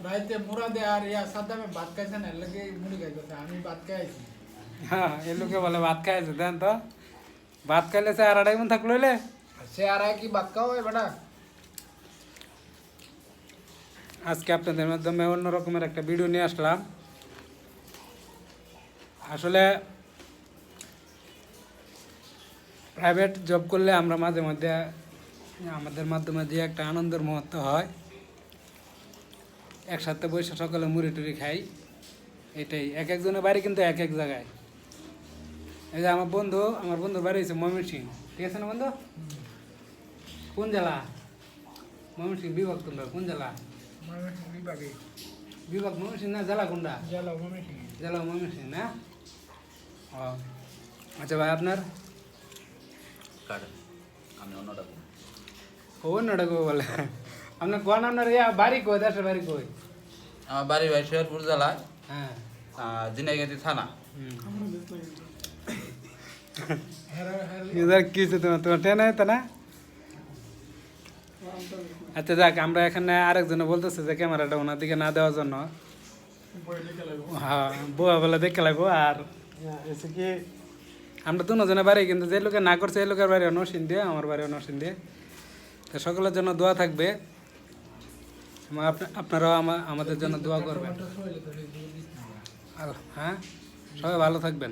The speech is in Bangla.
রাইতে মুরাদে আর ইয়া সাদ্দামে ভাত খাইছে না, এর লাগে মুড়ি খাইতেছে, আমি ভাত খাইছি। হ্যাঁ এই লোকে বলে ভাত খাইছে, দেন তো ভাত খাইলে সে আর আড়াই মন থাকলো এলে সে আর কি ভাত খাওয়া হয় বেটা? আজকে আপনাদের মাধ্যমে অন্য রকমের একটা ভিডিও নিয়ে আসলাম। আসলে প্রাইভেট জব করলে আমরা মাঝে মধ্যে আমাদের মাধ্যমে যে একটা আনন্দের মুহূর্ত হয়, একসাথে বসে সকালে মুড়ি টুড়ি খাই, এটাই। এক একজনের বাড়ি কিন্তু এক এক জায়গায়। এই যে আমার বন্ধুর বাড়ি হচ্ছে ময়মনসিংহ, ঠিক আছে না বন্ধু? কোন জেলা? ময়মনসিংহ বিভাগ তোমরা কোন জেলা? বিভাগে বিভাগ ময়মনসিংহ না, জেলা কোনটা? জেলা ময়মনসিংহ। জেলা ময়মনসিংহ না? ও আচ্ছা ভাই, আপনার? আমি অন্যটা অন্যটা কই বলে? আপনার কোন, আপনার ইয়া বাড়ি কই, দেশের বাড়ি কই? আমার বাড়ি ভাই শেরপুর জেলায়, হ্যাঁ জিনাইগাতি থানা। ইদার কিছু তোমার ট্রেন হয় তো না? আচ্ছা যাক, আমরা এখানে আরেকজনে বলতেছে যে ক্যামেরাটা ওনার দিকে না দেওয়ার জন্য। হ্যাঁ বউয়া বলে দেখে লাগবো। আর এসে কি আমরা দুজনের বাড়ি, কিন্তু যে লোকে না করছে এই লোকের বাড়ি নরসিং দিয়ে, আমার বাড়ি নরসিং দিয়ে। তো সকলের জন্য দোয়া থাকবে, আপনারাও আমাদের জন্য দোয়া করবেন। হ্যাঁ সবাই ভালো থাকবেন।